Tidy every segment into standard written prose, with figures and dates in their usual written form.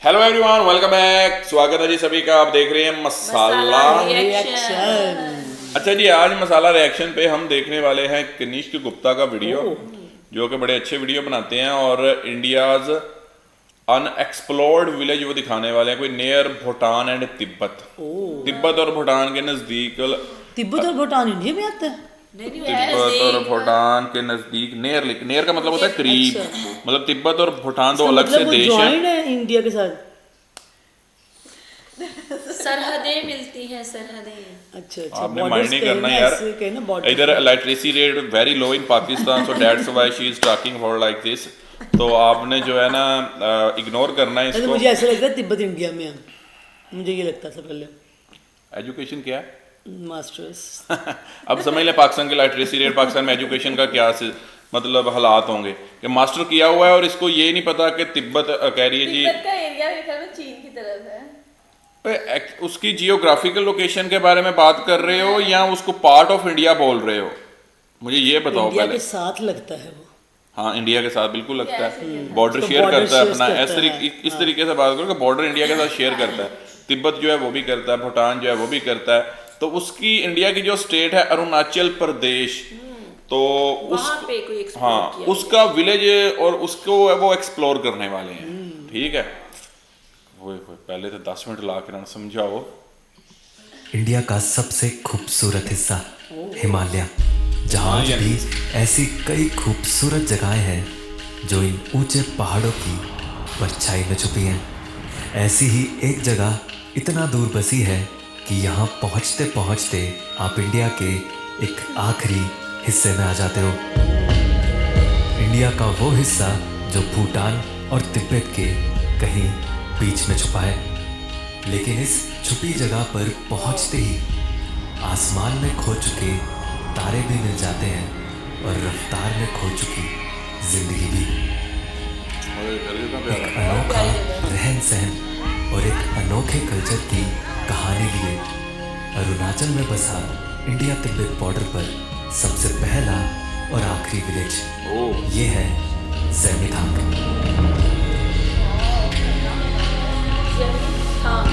Hello everyone, welcome back. स्वागत है जी सभी का। आप देख रहे हैं मसाला रिएक्शन। अच्छा जी, आज मसाला रिएक्शन पे हम देखने वाले हैं कनिष्क गुप्ता का वीडियो, जो कि बड़े अच्छे वीडियो बनाते हैं और इंडियाज अनएक्सप्लोर्ड विलेज वो दिखाने वाले हैं, कोई नियर भूटान एंड तिब्बत। तिब्बत और भूटान के नज़दीक, तिब्बत और भूटान इंडिया में आता है? तिब्बत और भूटान के नज़दीक, नियर का मतलब होता है करीब। अच्छा। मतलब तिब्बत और भूटान दो इसका अलग से मतलब वो देश ज्वाइंट हैं। है इंडिया के साथ। सरहदें मिलती हैं, सरहदें। अच्छा अच्छा, आपने बॉर्डर्स माइंड नहीं कहे करना ना, यार। ऐसे कहे ना बॉर्डर। इधर electricity rate very low in Pakistan, so that's why she is talking for like this. तो आपने जो है ना इग्नोर करना है तो इसको। मुझे ऐसा लगता है तिब्बत इंडिया में है, मुझे ये लगता था पहले। एजुकेशन क्या है? मास्टर्स। अब समझ लें पाकिस्तान की इलेक्ट्रिसिटी रेट, पाकिस्तान में एजुकेशन का क्या मतलब हालात होंगे कि मास्टर किया हुआ है और इसको ये नहीं पता कि तिब्बत कह रही है जी। तिब्बत का एरिया मेरे ख्याल में चीन की तरफ है। उसकी जियोग्राफिकल लोकेशन के बारे में बात कर रहे हो या उसको पार्ट ऑफ इंडिया बोल रहे हो? मुझे ये बताओ इंडिया पहले। के साथ लगता है वो। हाँ, इंडिया के साथ बिल्कुल लगता है। Yes, बॉर्डर तो शेयर border करता है shares अपना। करता है, इस तरीके से बात करो कि बॉर्डर इंडिया के साथ शेयर करता है। तिब्बत जो है वो भी करता है, भूटान जो है वो भी करता है। तो उसकी इंडिया की जो स्टेट है अरुणाचल प्रदेश, तो वहाँ पे कोई explore हाँ किया उसका विलेज और उसको वो एक्सप्लोर करने वाले हैं। ठीक है, वो पहले तो 10 मिनट ला के ना समझाओ। इंडिया का सबसे खूबसूरत हिस्सा हिमालय, जहाँ आज भी ऐसी कई खूबसूरत जगहें हैं जो इन ऊंचे पहाड़ों की परछाई में छुपी हैं। ऐसी ही एक जगह इतना दूर बसी है कि यहाँ पहुँचते पहुँचते आप इंडिया के एक आखिरी हिस्से में आ जाते हो। इंडिया का वो हिस्सा जो भूटान और तिब्बत के कहीं बीच में छुपा है। लेकिन इस छुपी जगह पर पहुंचते ही आसमान में खो चुके तारे भी मिल जाते हैं और रफ्तार में खो चुकी जिंदगी भी। एक अनोखा रहन सहन और एक अनोखे कल्चर की कहानी लिए अरुणाचल में बसा इंडिया तिब्बत बॉर्डर पर सबसे पहला और आखिरी विलेज ये है Zemithang.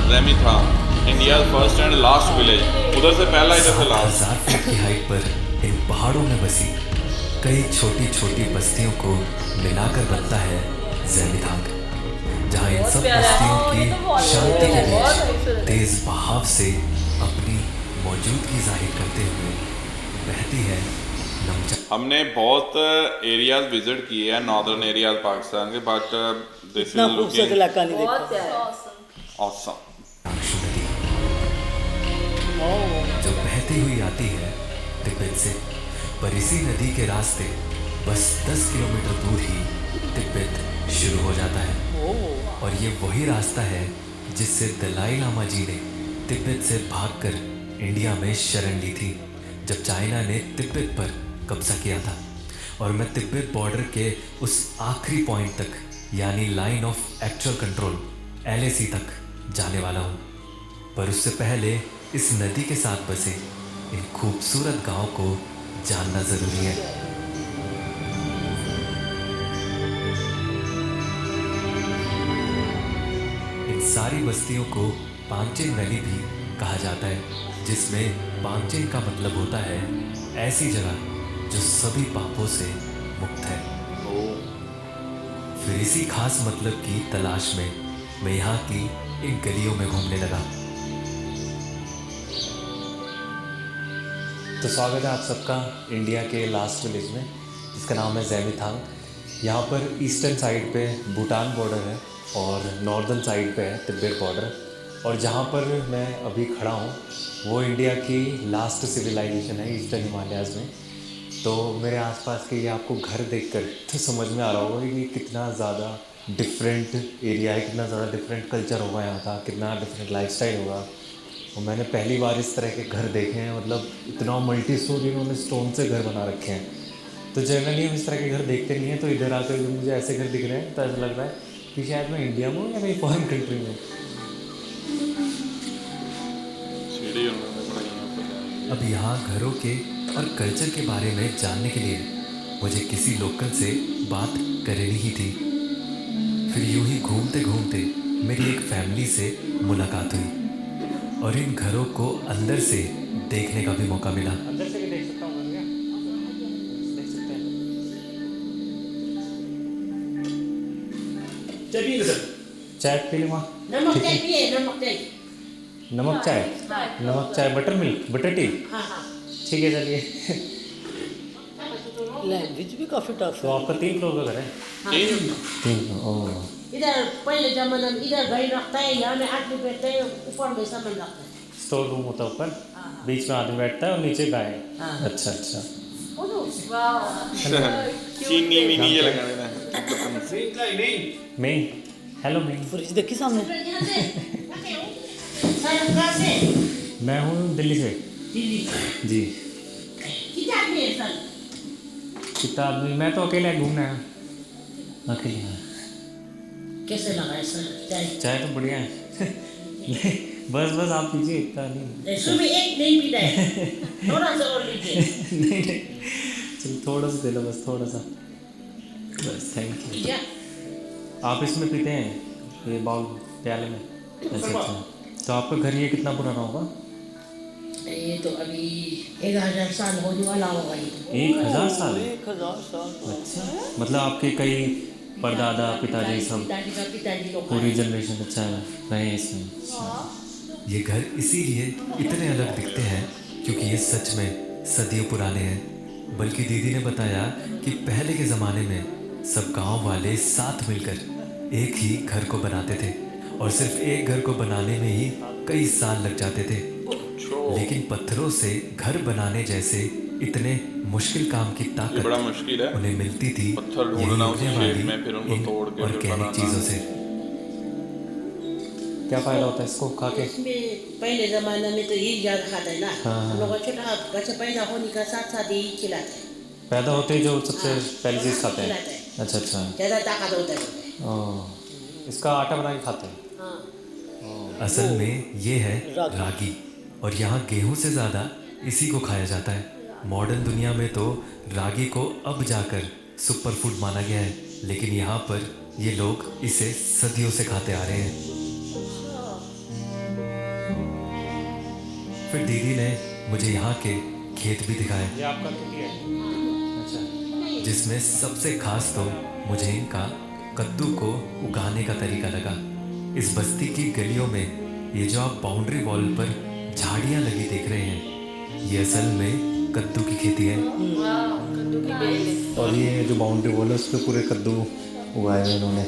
Zemithang, India first and last village. उधर से पहला, इधर से लास्ट। 7,000 फीट की हाइट पर इन पहाड़ों में बसी कई छोटी छोटी बस्तियों को मिलाकर बनता है ज़ेमिथांग, जहाँ इन सब बस्तियों की शांति के बीच तेज बहाव से अपनी मौजूदगी जाहिर करते हुए बहती है नमचा। हमने बहुत एरियाज विजिट किए हैं, नॉर्दर्न एरियाज पाकिस्तान के, बट दिस इतना इज खूबसूरत लुकिंग इलाका नहीं बहुत देखा। प्यारा। ऑसम। नदी जो बहती हुई आती है तिब्बत से, पर इसी नदी के रास्ते बस 10 किलोमीटर दूर ही तिब्बत शुरू हो जाता है। और ये वही रास्ता है जिससे दलाई लामा जी ने तिब्बत से भागकर इंडिया में शरण ली थी जब चाइना ने तिब्बत पर कब्जा किया था। और मैं तिब्बत बॉर्डर के उस आखिरी पॉइंट तक, यानी line of actual control LAC तक जाने वाला हूँ। पर उससे पहले इस नदी के साथ बसे इन खूबसूरत गांव को जानना जरूरी है। इन सारी बस्तियों को पांचेन वैली भी कहा जाता है, जिसमें पांचेन का मतलब होता है ऐसी जगह जो सभी पापों से मुक्त है। फिर इसी खास मतलब की तलाश में मैं यहाँ की इन गलियों में घूमने लगा। तो स्वागत है आप सबका इंडिया के लास्ट विलेज में, जिसका नाम है ज़ेमिथांग। यहाँ पर ईस्टर्न साइड पे भूटान बॉर्डर है और नॉर्दर्न साइड पे है तिब्बत बॉर्डर। और जहाँ पर मैं अभी खड़ा हूँ वो इंडिया की लास्ट सिविलाइजेशन है ईस्टर्न हिमालयाज़ में। तो मेरे आसपास के ये आपको घर देखकर तो समझ में आ रहा होगा कि कितना ज़्यादा डिफरेंट एरिया है, कितना ज़्यादा डिफरेंट कल्चर होगा यहाँ का, कितना डिफरेंट लाइफस्टाइल होगा। और मैंने पहली बार इस तरह के घर देखे हैं, मतलब इतना मल्टी स्टोरी इन्होंने स्टोन से घर बना रखे हैं। तो जनरली हम इस तरह के घर देखते नहीं हैं, तो इधर आकर जब मुझे ऐसे घर दिख रहे हैं तो ऐसा लग रहा है कि शायद मैं इंडिया में हूँ या कहीं फॉरेन कंट्री में। अब यहाँ घरों के और कल्चर के बारे में जानने के लिए मुझे किसी लोकल से बात करनी ही थी। फिर यूं ही घूमते घूमते मेरी एक फैमिली से मुलाकात हुई और इन घरों को अंदर से देखने का भी मौका मिला। अंदर से भी देख सकता हूँ, देख सकते हैं। चाय पी लूँगा। नमक चाय पिए, नमक चाय। नमक चाय, नमक चाय, बटर मिल्क, बटर टी। हाँ हाँ। ठीक है, चलिए। लैंग्वेज भी काफ़ी टफ तो है। आपका 3 फ्लोर का घर है? हाँ, 3। ओह, इधर पहले जमाना में इधर गाड़ी रखता है, यहाँ में आदमी बैठते हैं, ऊपर में सामान रखता है। स्टोर रूम होता है ऊपर, बीच में आदमी बैठता है और नीचे गाय। हाँ। अच्छा अच्छा। चीनी वीनी ये लगाने ना। मैं, हेलो मैं। फ्रिज देखी सामने। मैं हूँ दिल्ली से। जी। कितना आदमी? मैं तो अकेले घूमना है, अकेले आया। कैसे लगा है सर चाय? चाय तो बढ़िया है। नहीं, बस आप पीजिए, इतना नहीं। सुबह एक नहीं पीता है, थोड़ा सा और लीजिए। नहीं चलो थोड़ा सा दे लो, बस थोड़ा सा, बस थैंक यू। आप इसमें पीते हैं ये बाउल प्याले में? अच्छा। तो आपका घर ये कितना पुराना होगा? ये तो अभी 1000 साल होने वाला होगा ये। 1000 साल? 1000 साल। अच्छा, मतलब आपके कई परदादा पिताजी सब पिताजी लोग पूरी जनरेशन अच्छा रहे इसमें। ये घर इसीलिए इतने अलग दिखते हैं क्योंकि ये सच में सदियों पुराने हैं। बल्कि दीदी ने बताया कि पहले के ज़माने में सब गांव वाले साथ मिलकर एक ही घर को बनाते थे और सिर्फ एक घर को बनाने में ही कई साल लग जाते थे। लेकिन पत्थरों से घर बनाने जैसे इतने मुश्किल काम की ये ताकत बड़ा मुश्किल है। उन्हें मिलती थी पत्थर ढूंढना उसी यहीं शेप वाली में, फिर उनको इन तोड़ के फिर ऑर्गेनिक बनाना। चीज़ों से। क्या फ़ायदा होता है इसको खा के? इसमें पहले ज़माने में तो यही ज़्यादा खाता है ना। हाँ। हम लोग छोटा बच्चा पैदा होने का साथ साथ यही खिलाते हैं। पैदा होते ही जो सबसे पहली चीज़ खाते हैं? खिलाते हैं। अच्छा अच्छा। ज़्यादा ताकत होता है। ओह, इसका आटा बना के खाते हैं? हाँ। असल में ये है रागी और यहाँ गेहूं से ज़्यादा इसी को खाया जाता है। मॉडर्न दुनिया में तो रागी को अब जाकर सुपर फूड माना गया है, लेकिन यहाँ पर ये लोग इसे सदियों से खाते आ रहे हैं। फिर दीदी ने मुझे यहाँ के खेत भी दिखाए। ये आपका खेती है? अच्छा। जिसमें सबसे खास तो मुझे इनका कद्दू को उगाने का तरीका लगा। इस बस्ती की गलियों में ये जो आप बाउंड्री वॉल पर झाड़ियाँ लगी देख रहे हैं, ये असल में कद्दू की खेती है। और ये जो बाउंड्री वॉल है उस पर पूरे कद्दू उगाए हुए इन्होंने।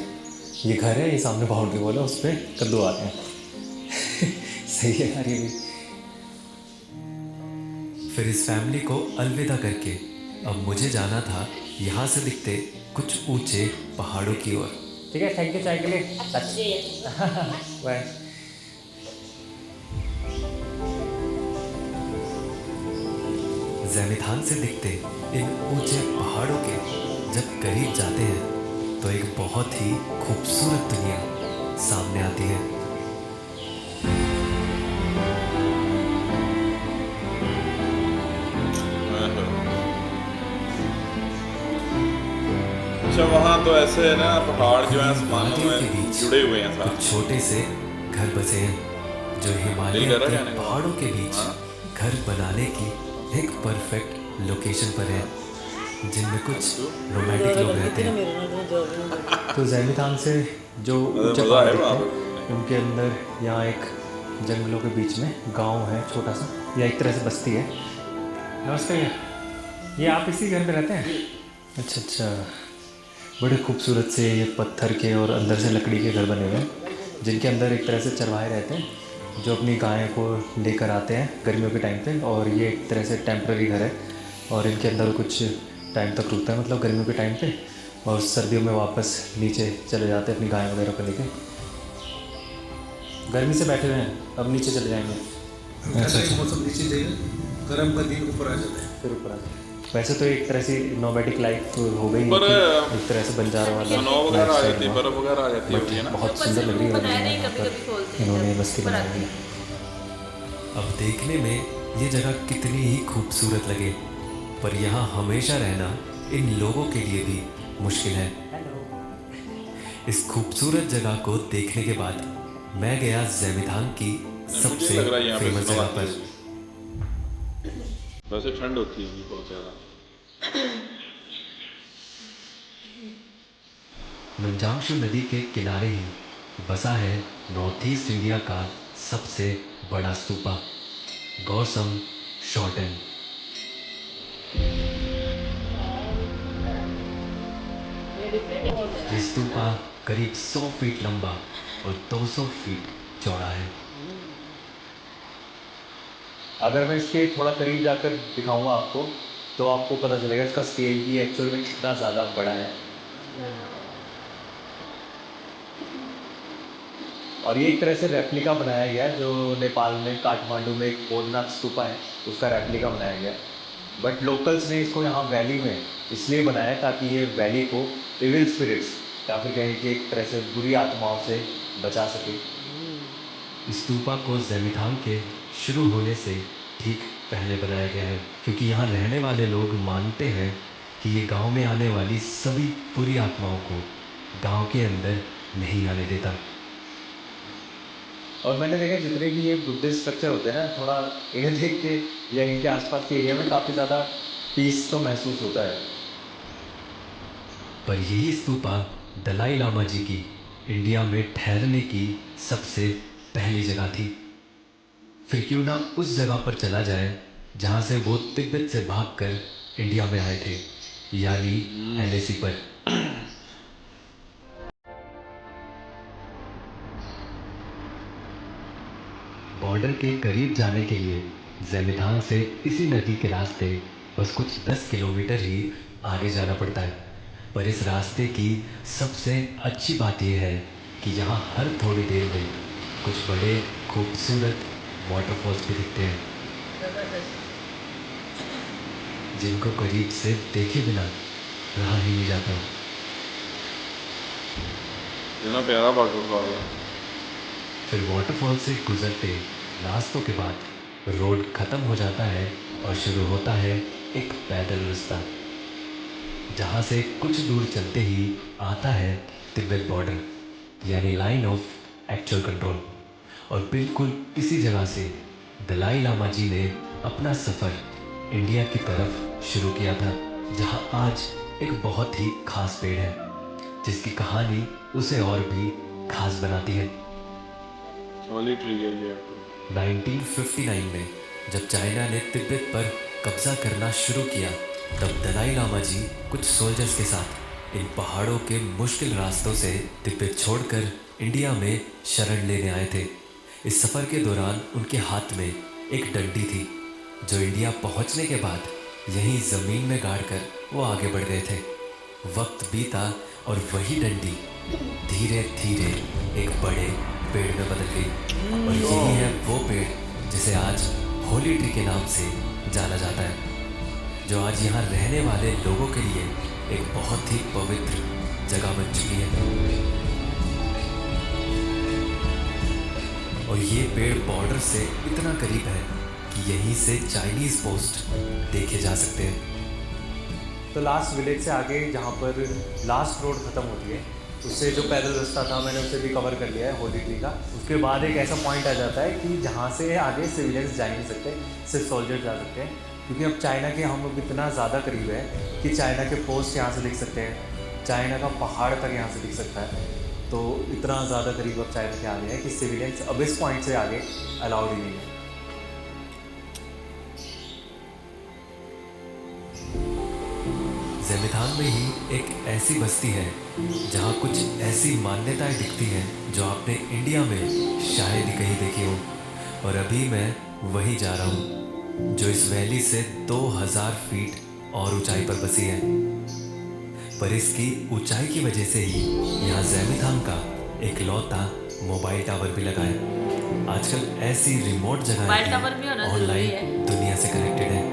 ये घर है, ये सामने बाउंड्री वॉल है, उस पर कद्दू आ रहे हैं। सही है यार ये भी। फिर इस फैमिली को अलविदा करके अब मुझे जाना था यहाँ से दिखते कुछ ऊंचे पहाड़ों की ओर। ठीक है, थैंक यू चाय के लिए। बाय। ज़ैमिथान से दिखते इन ऊंचे पहाड़ों के जब करीब जाते हैं तो एक बहुत ही खूबसूरत दुनिया सामने आती है। अच्छा, वहाँ तो ऐसे है ना, पहाड़ जो है आसमानों में जुड़े हुए हैं साथ। छोटे से घर बसे हैं जो हिमालय के पहाड़ों के बीच घर बनाने की एक परफेक्ट लोकेशन पर है, जिनमें कुछ रोमांटिक लोग रहते हैं। तो ज़ैमिथान से जो ऊंचे पहाड़ दिखते हैं उनके अंदर यहाँ एक जंगलों के बीच में गांव है छोटा सा, या एक तरह से बस्ती है। नमस्ते, ये आप इसी घर में रहते हैं? अच्छा अच्छा। बड़े खूबसूरत से ये पत्थर के और अंदर से लकड़ी के घर बने हुए हैं, जिनके अंदर एक तरह से चरवाहे रहते हैं जो अपनी गाय को लेकर आते हैं गर्मियों के टाइम पे। और ये एक तरह से टेम्प्रेरी घर है और इनके अंदर कुछ टाइम तक रुकता है, मतलब गर्मियों के टाइम पे, और सर्दियों में वापस नीचे चले जाते हैं अपनी गाय वगैरह को लेकर। गर्मी से बैठे हुए हैं, अब नीचे चले जाएंगे। मौसम नीचे जाएगा, गर्म का दिन ऊपर आ जाता है, फिर ऊपर आते हैं। वैसे तो एक तरह से नोमैडिक लाइफ हो गई, पर एक तरह से बंजारा वाला स्नो वगैरह आ जाती है, बर्फ वगैरह आ जाती है ना। बहुत सुंदर लग रही है बनाया नहीं, यहाँ कभी पर कभी खोलते हैं इन्होंने जब बस्ती ऊपर बनाई आती है। है। अब देखने में ये जगह कितनी ही खूबसूरत लगे, पर यहाँ हमेशा रहना इन लोगों के लिए भी मुश्किल है। इस खूबसूरत जगह को देखने के बाद मैं गया ज़ेमिथांग की सबसे लग रहा है यहाँ पे फेमस स्नो जगह आती पर। होगी। वैसे ठंड होती है बहुत ज़्यादा। नंजांगशु नदी के किनारे ही बसा है नॉर्थ ईस्ट इंडिया का सबसे बड़ा स्तूपा, गौसम शॉर्टन। ये स्तूपा करीब 100 फीट लंबा और 200 फीट चौड़ा है। अगर मैं इसके थोड़ा करीब जाकर दिखाऊंगा आपको तो आपको पता चलेगा इसका स्केल भी एक्चुअल में कितना ज़्यादा बड़ा है। और ये एक तरह से रेप्लिका बनाया गया है, जो नेपाल में काठमांडू में एक बोधनाथ स्तूपा है उसका रेप्लिका बनाया गया है। बट लोकल्स ने इसको यहाँ वैली में इसलिए बनाया ताकि ये वैली को इविल स्पिरिट्स या फिर कहें कि एक तरह से बुरी आत्माओं से बचा सके। स्तूपा को ज़ेमिथांग के शुरू होने से ठीक पहले बनाया गया है, क्योंकि यहाँ रहने वाले लोग मानते हैं कि ये गांव में आने वाली सभी बुरी आत्माओं को गांव के अंदर नहीं आने देता। और मैंने देखा जितने भी ये बुद्धिस्ट स्ट्रक्चर होते हैं ना, थोड़ा इन्हें देख के या इनके आसपास के एरिया में काफ़ी ज़्यादा पीस तो महसूस होता है। पर यही स्तूपा दलाई लामा जी की इंडिया में ठहरने की सबसे पहली जगह थी। फिर क्यों ना उस जगह पर चला जाए जहाँ से वो तिब्बत से भागकर इंडिया में आए थे, यानी एलएसी पर। बॉर्डर के करीब जाने के लिए ज़ेमिथांग से इसी नदी के रास्ते बस कुछ 10 किलोमीटर ही आगे जाना पड़ता है। पर इस रास्ते की सबसे अच्छी बात यह है कि यहाँ हर थोड़ी देर में कुछ बड़े खूबसूरत वाटरफॉल्स भी दिखते हैं, जिनको करीब से देखे बिना रहा ही नहीं जाता। इतना प्यारा वाटरफॉल है। फिर वाटरफॉल से गुजरते रास्तों के बाद रोड ख़त्म हो जाता है और शुरू होता है एक पैदल रास्ता, जहाँ से कुछ दूर चलते ही आता है तिब्बत बॉर्डर, यानी लाइन ऑफ एक्चुअल कंट्रोल। और बिल्कुल इसी जगह से दलाई लामा जी ने अपना सफ़र इंडिया की तरफ शुरू किया था, जहाँ आज एक बहुत ही खास पेड़ है, जिसकी कहानी उसे और भी खास बनाती है। होली ट्री है ये। 1959 में जब चाइना ने तिब्बत पर कब्जा करना शुरू किया, तब दलाई लामा जी कुछ सोल्जर्स के साथ इन पहाड़ों के मुश्किल रास्तों से तिब्बत छोड़कर इंडिया में शरण लेने आए थे। इस सफ़र के दौरान उनके हाथ में एक डंडी थी, जो इंडिया पहुंचने के बाद यहीं ज़मीन में गाड़कर वो आगे बढ़ गए थे। वक्त बीता और वही डंडी धीरे धीरे एक बड़े पेड़ में बदल गई, और यही है वो पेड़ जिसे आज होली ट्री के नाम से जाना जाता है, जो आज यहाँ रहने वाले लोगों के लिए एक बहुत ही पवित्र जगह बन चुकी है। और ये पेड़ बॉर्डर से इतना करीब है कि यहीं से चाइनीज़ पोस्ट देखे जा सकते हैं। तो लास्ट विलेज से आगे जहाँ पर लास्ट रोड ख़त्म होती है, उससे जो पैदल रास्ता था मैंने उसे भी कवर कर लिया है होली ट्री का। उसके बाद एक ऐसा पॉइंट आ जाता है कि जहाँ से आगे सिविलियंस जा ही नहीं सकते, सिर्फ सोल्जर्स जा सकते हैं, क्योंकि अब चाइना के हम लोग इतना ज़्यादा करीब है कि चाइना के पोस्ट यहाँ से दिख सकते हैं, चाइना का पहाड़ तक यहाँ से दिख सकता है। तो इतना ज़्यादा करीब अब चाइना के आगे है कि सिविलियंस अब इस पॉइंट से आगे अलाउड ही नहीं है। ज़ेमिथांग में ही एक ऐसी बस्ती है जहाँ कुछ ऐसी मान्यताएं दिखती हैं जो आपने इंडिया में शायद ही कहीं देखी हो। और अभी मैं वही जा रहा हूँ जो इस वैली से 2000 फीट और ऊंचाई पर बसी है। पर इसकी ऊंचाई की वजह से ही यहाँ ज़ेमिथांग का एक लौता मोबाइल टावर भी लगा है। आजकल ऐसी रिमोट मोबाइल टावर भी जगह होना जरूरी ऑनलाइन है। दुनिया से कनेक्टेड है।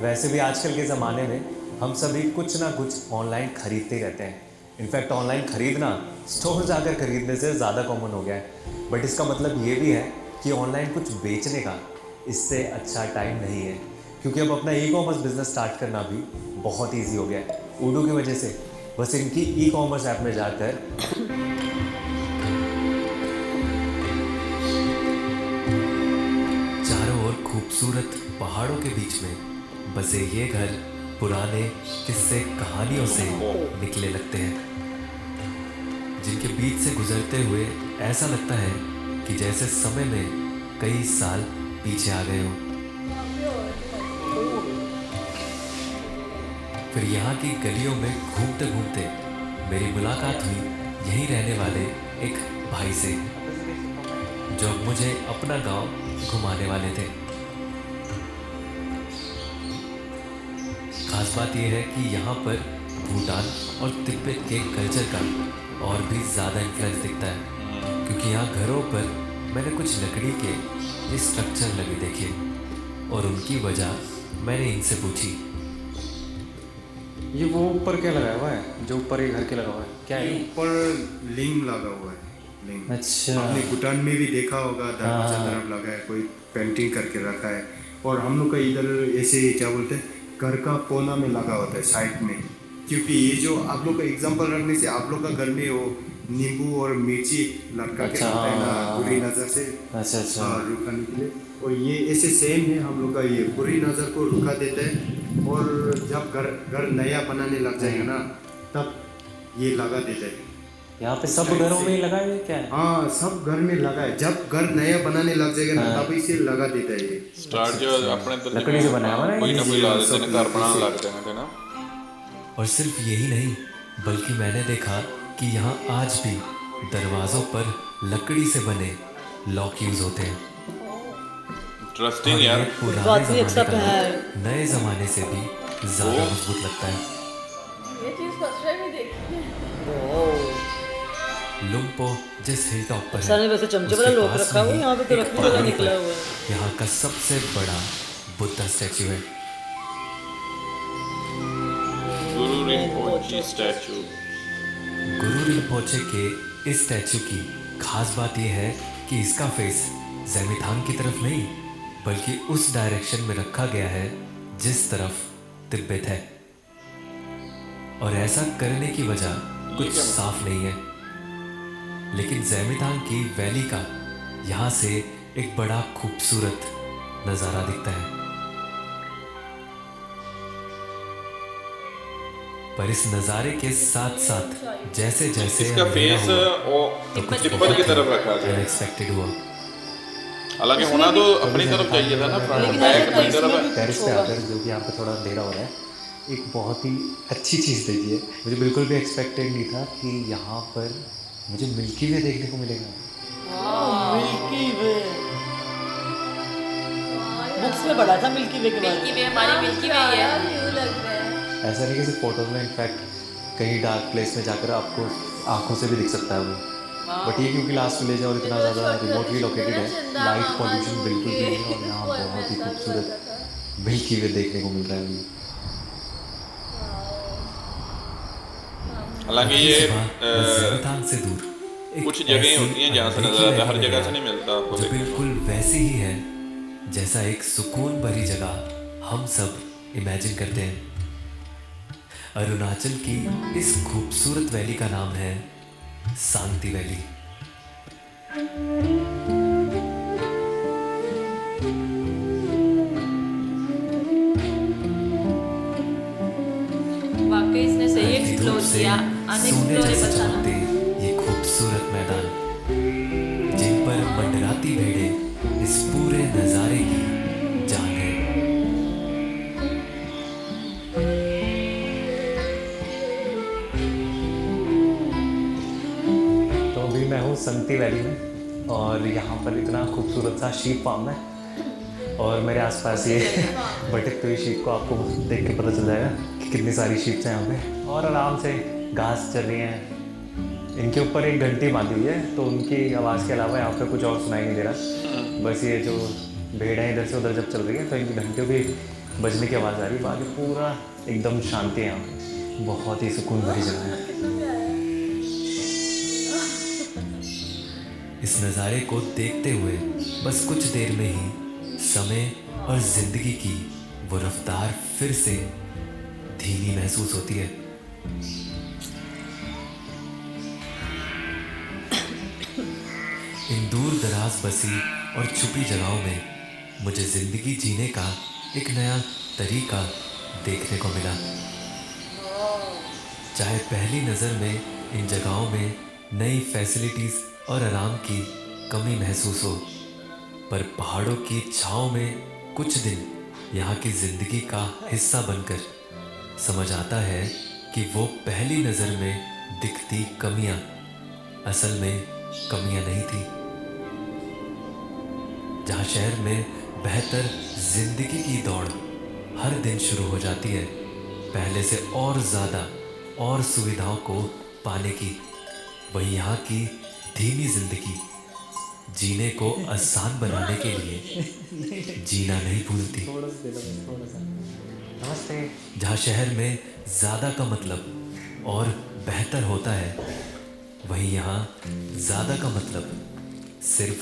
वैसे भी आजकल के ज़माने में हम सभी कुछ ना कुछ ऑनलाइन खरीदते ही रहते हैं। इनफैक्ट ऑनलाइन खरीदना स्टोर जाकर खरीदने से ज़्यादा कॉमन हो गया है। बट इसका मतलब ये भी है कि ऑनलाइन कुछ बेचने का इससे अच्छा टाइम नहीं है, क्योंकि अब अपना ई कॉमर्स बिजनेस स्टार्ट करना भी बहुत ईजी हो गया है। उडू की वजह से बस इनकी ई-कॉमर्स ऐप में जाकर चारों ओर खूबसूरत पहाड़ों के बीच में बसे ये घर पुराने किस्से कहानियों से निकले लगते हैं, जिनके बीच से गुजरते हुए ऐसा लगता है कि जैसे समय में कई साल पीछे आ गए हों। फिर यहाँ की गलियों में घूमते घूमते मेरी मुलाकात हुई यहीं रहने वाले एक भाई से, जो अब मुझे अपना गांव घुमाने वाले थे। खास बात यह है कि यहाँ पर भूटान और तिब्बत के कल्चर का और भी ज़्यादा इन्फ्लुएंस दिखता है, क्योंकि यहाँ घरों पर मैंने कुछ लकड़ी के ये स्ट्रक्चर लगे देखे और उनकी वजह मैंने इनसे पूछी। ये वो ऊपर क्या लगाया हुआ है, जो ऊपर ये घर के लगा हुआ है, क्या है? ऊपर लिंग लगा हुआ है, लिंग। अच्छा। आपने भूटान में भी देखा होगा, दरवाजा तरफ लगा है, कोई पेंटिंग करके रखा है। और हम लोग का इधर ऐसे क्या बोलते हैं, घर का कोना में लगा होता है साइड में, क्योंकि ये जो आप लोग का एग्जांपल रखने से आप लोग का घर में वो नींबू और मिर्ची लटका के होता है ना, बुरी नज़र से अच्छा रुकाने के लिए। और ये ऐसे सेम है, हम लोग का ये बुरी नज़र को रुका देता है। और जब घर नया बनाने लग जाएगा ना, तब ये लगा देता है। यहाँ पे सब घरों में ही लगा है, क्या है? हाँ, सब घर में लगा है। जब घर नया बनाने लग जाएगा ना, तब इसे लगा देता है ये। स्टार्ट जो अपने तरफ लकड़ी से बनाया हुआ ना, कोई ना कोई ला देते हैं, घर बनाने लग जाएंगे ना। और सिर्फ यही नहीं, बल्कि मैंने देखा कि यहाँ आज भी दरवाज़ों पर लकड़ी से बने लॉक यूज होते हैं। इंटरेस्टिंग यार। पुराने ज़माने का लॉक नए ज़माने से भी ज़्यादा मजबूत लगता है। ये चीज फर्स्ट टाइम ही देखी है। लुम्पो जिस हिल टॉप पर सारे वैसे चमचे वाला उसके लोक पास रखा हुआ है, में यहाँ पे तो एक रखने वाला पहाड़ी निकला पर हुआ है। यहाँ का सबसे बड़ा बुद्धा स्टैचू है। गुरु रिम्पोची स्टैचू। गुरु रिम्पोचे के इस स्टैचू की खास बात यह है कि इसका फेस ज़ेमिथांग की तरफ नहीं, बल्कि उस डायरेक्शन में रखा गया है जिस तरफ तिब्बत है। और ऐसा करने की वजह कुछ साफ नहीं है, लेकिन ज़ेमिथांग की वैली का यहाँ से एक बड़ा खूबसूरत नज़ारा दिखता है। पर इस नज़ारे के साथ साथ जैसे जैसे इसका फेस तिब्बत की तरफ रखा गया है। अनएक्सपेक्टेड हुआ। हालांकि होना तो अपनी तरफ चाहिए था ना, फ्रंट बैक अपनी तरफ है। टेरेस पे आकर, जो कि यहाँ पे थोड़ा अंधेरा हो रहा है, एक बहुत ही अच्छी चीज़ देखी है। मुझे बिल्कुल भी एक्सपेक्टेड नहीं था कि यहाँ पर मुझे मिल्की वे देखने को मिलेगा। मिल्की वे बुक्स में पढ़ा था मिल्की वे के बारे में। मिल्की वे हमारी मिल्की वे है। व्यू लग रहा है। ऐसा नहीं कि सिर्फ फोटोज में, इनफैक्ट कहीं डार्क प्लेस में जाकर आपको आंखों से भी दिख सकता है वो। बट ये क्योंकि लास्ट विलेज है और इतना ज़्यादा रिमोटली लोकेटेड है, लाइट पॉल्यूशन बिल्कुल भी नहीं है, और यहाँ बहुत ही खूबसूरत मिल्की वे देखने को मिल रहा है मुझे। हालांकि ये ज़ेमिथांग से दूर एक कुछ जगहें ऐसी होती हैं जहाँ से अनदेखी नजर आता है, हर वैली जगह से मिलेगा नहीं मिलता आपको जो देखने को। बिल्कुल वैसे ही है जैसा एक सुकून भरी जगह हम सब इमेजिन करते हैं। अरुणाचल की इस खूबसूरत वैली का नाम है सांगती वैली। वाकई इसने सही हल्की एक्सप्लोर धूप से किया। सोने जैसे अनएक्सप्लोरेबल था ना। चमकते ये खूबसूरत मैदान, जिन पर मंडराती भेड़ें इस पूरे नज़ारे की जान है। तो अभी मैं हूँ संगती वैली में, और यहाँ पर इतना खूबसूरत सा शीप फार्म है, और मेरे आसपास ये भटकते हुए शीप को आपको देख के पता चल जाएगा कि कितनी सारी शीप्स हैं यहाँ पे, और आराम से घास चल रही हैं। इनके ऊपर एक घंटी बांधी हुई है, तो उनकी आवाज़ के अलावा यहाँ पे कुछ और सुनाई नहीं दे रहा। बस ये जो भेड़ें इधर से उधर जब चल रही है तो इनकी घंटियों की बजने की आवाज़ आ रही है। बाकी पूरा एकदम शांति है यहाँ पे, बहुत ही सुकून भरी जगह है। इस नज़ारे को देखते हुए बस कुछ देर में ही समय और जिंदगी की वो रफ्तार फिर से धीमी महसूस होती है। इन दूर दराज बसी और छुपी जगहों में मुझे ज़िंदगी जीने का एक नया तरीका देखने को मिला। चाहे पहली नज़र में इन जगहों में नई फैसिलिटीज़ और आराम की कमी महसूस हो, पर पहाड़ों की छाँव में कुछ दिन यहाँ की ज़िंदगी का हिस्सा बनकर समझ आता है कि वो पहली नज़र में दिखती कमियाँ असल में कमियाँ नहीं थी। जहाँ शहर में बेहतर ज़िंदगी की दौड़ हर दिन शुरू हो जाती है, पहले से और ज़्यादा और सुविधाओं को पाने की, वहीं यहाँ की धीमी ज़िंदगी जीने को आसान बनाने के लिए जीना नहीं भूलती। नमस्ते। जहाँ शहर में ज़्यादा का मतलब और बेहतर होता है, वहीं यहाँ ज़्यादा का मतलब सिर्फ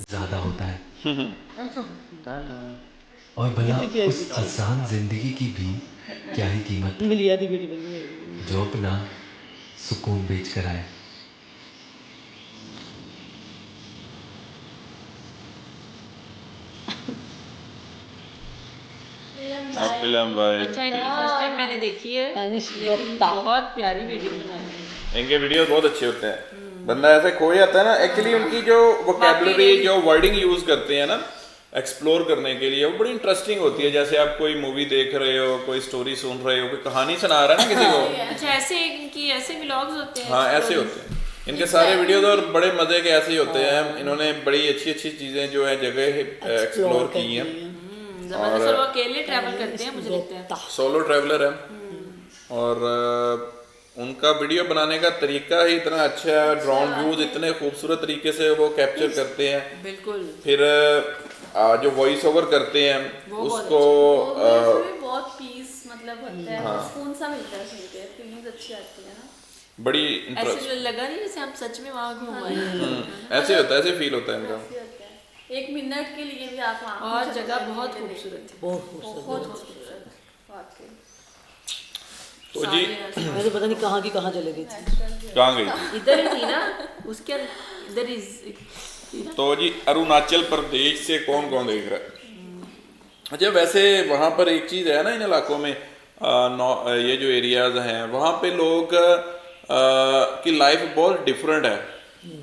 ज़्यादा होता है। और भला उस आसान जिंदगी की भी क्या ही कीमत जो अपना सुकून बेच कर आए। फिल्म भाई अच्छा फर्स्ट टाइम मैंने देखी है, लेकिन बहुत प्यारी वीडियो बनाई है। इनके वीडियोस बहुत अच्छे होते हैं। बंदा ऐसे खो जाता है ना, एक्चुअली उनकी जो वोकैबुलरी जो वर्डिंग यूज करते हैं ना एक्सप्लोर करने के लिए, वो बड़ी इंटरेस्टिंग होती है। जैसे आप कोई मूवी देख रहे हो, कोई स्टोरी सुन रहे हो, कोई कहानी सुना रहा है ना किसी को। अच्छा ऐसे इनकी ऐसे व्लॉग्स होते हैं। हाँ ऐसे होते हैं इनके सारे वीडियोस, और बड़े मजे के ऐसे ही होते हैं। इन्होंने बड़ी अच्छी अच्छी चीजें जो है जगह एक्सप्लोर की हैं। जबरदस्त। और वो अकेले ट्रैवल करते हैं, मुझे लगता है सोलो ट्रैवलर है। और उनका वीडियो बनाने का तरीका ही इतना अच्छा है, ड्रोन व्यूज इतने खूबसूरत तरीके से वो कैप्चर करते हैं। बिल्कुल। फिर जो वॉइस ओवर करते हैं उसको बहुत पीस मतलब होता है, सुकून सा मिलता है, सुन के फीलिंग्स अच्छी आती है ना। बड़ी ऐसे लगा नहीं जैसे हम सच में वहाँ घूम आए हैं। ऐसे होता है, ऐसे फील होता है इनका। 1 मिनट के लिए भी आप वहाँ, और जगह बहुत खूबसूरत थी, बहुत खूबसूरत वाकई। तो जी मैं तो पता नहीं कहाँ की कहाँ चले गई थी। कहाँ गई? इधर ही थी ना, उसके इधर ही। तो जी अरुणाचल प्रदेश से कौन कौन देख रहा है? अच्छा वैसे वहाँ पर एक चीज़ है ना इन इलाकों में, ये जो एरियाज हैं वहाँ पे लोग की लाइफ बहुत डिफरेंट है।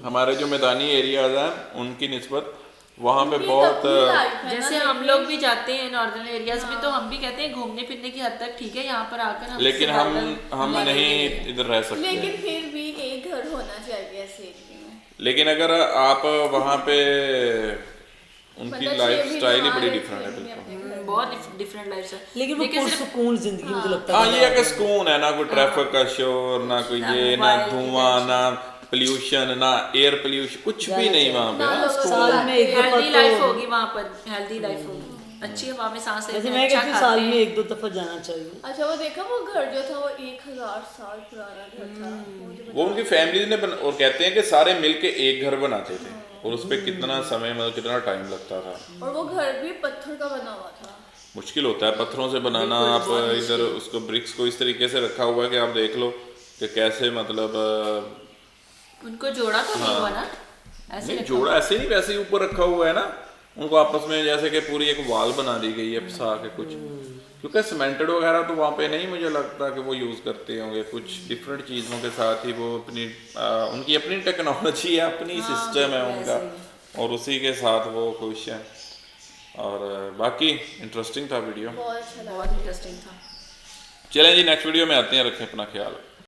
हमारे जो मैदानी एरियाज हैं उनकी निस्बत वहाँ पे बहुत जैसे हम लोग भी जाते हैं नॉर्दर्न एरियाज में, तो हम भी कहते हैं घूमने फिरने की हद तक ठीक है, यहाँ पर आकर हम लेकिन हम नहीं इधर रह सकते। लेकिन फिर भी एक घर होना चाहिए ऐसे एरिया में। लेकिन अगर आप वहाँ पे उनकी लाइफ स्टाइल ही बड़ी डिफरेंट है, बिल्कुल बहुत डिफरेंट लाइफ है। लेकिन वो पुरसुकून जिंदगी मुझे लगता है। हाँ ये है कि सुकून है ना, कोई ट्रैफिक का शोर ना, कोई ये ना धुआं ना पोल्यूशन ना एयर पोल्यूशन, कुछ भी नहीं वहाँ पे। साल में एक दफा हेल्दी लाइफ होगी वहाँ पर, हेल्दी लाइफ होगी, अच्छी हवा में सांस लेते हैं, मैं अच्छा कहती हूँ साल में 1-2 दफा जाना चाहिए। अच्छा वो देखा वो घर जो था वो 1000 साल पुराना घर था, वो उनकी फैमिली ने और कहते हैं कि सारे मिलके एक घर बनाते थे, और उस पर कितना समय मतलब कितना टाइम लगता था। और वो घर भी पत्थर का बना हुआ था। मुश्किल होता है पत्थरों से बनाना। आप इधर उसको ब्रिक्स को इस तरीके से रखा हुआ है कि आप देख लो कि कैसे मतलब उनको जोड़ा तो नहीं हुआ ना, ऐसे नहीं जोड़ा ऐसे नहीं, वैसे ही ऊपर रखा हुआ है ना उनको आपस में, जैसे कि पूरी एक वॉल बना दी गई है फंसा के कुछ। क्योंकि सीमेंटेड वगैरह तो वहाँ पे नहीं मुझे लगता कि वो यूज़ करते होंगे, कुछ डिफरेंट चीज़ों के साथ ही वो अपनी उनकी अपनी टेक्नोलॉजी है, अपनी सिस्टम है उनका, और उसी के साथ वो खुश हैं। और बाकी इंटरेस्टिंग था वीडियो, बहुत इंटरेस्टिंग था। चलें जी नेक्स्ट वीडियो में आते हैं, रखें अपना ख्याल।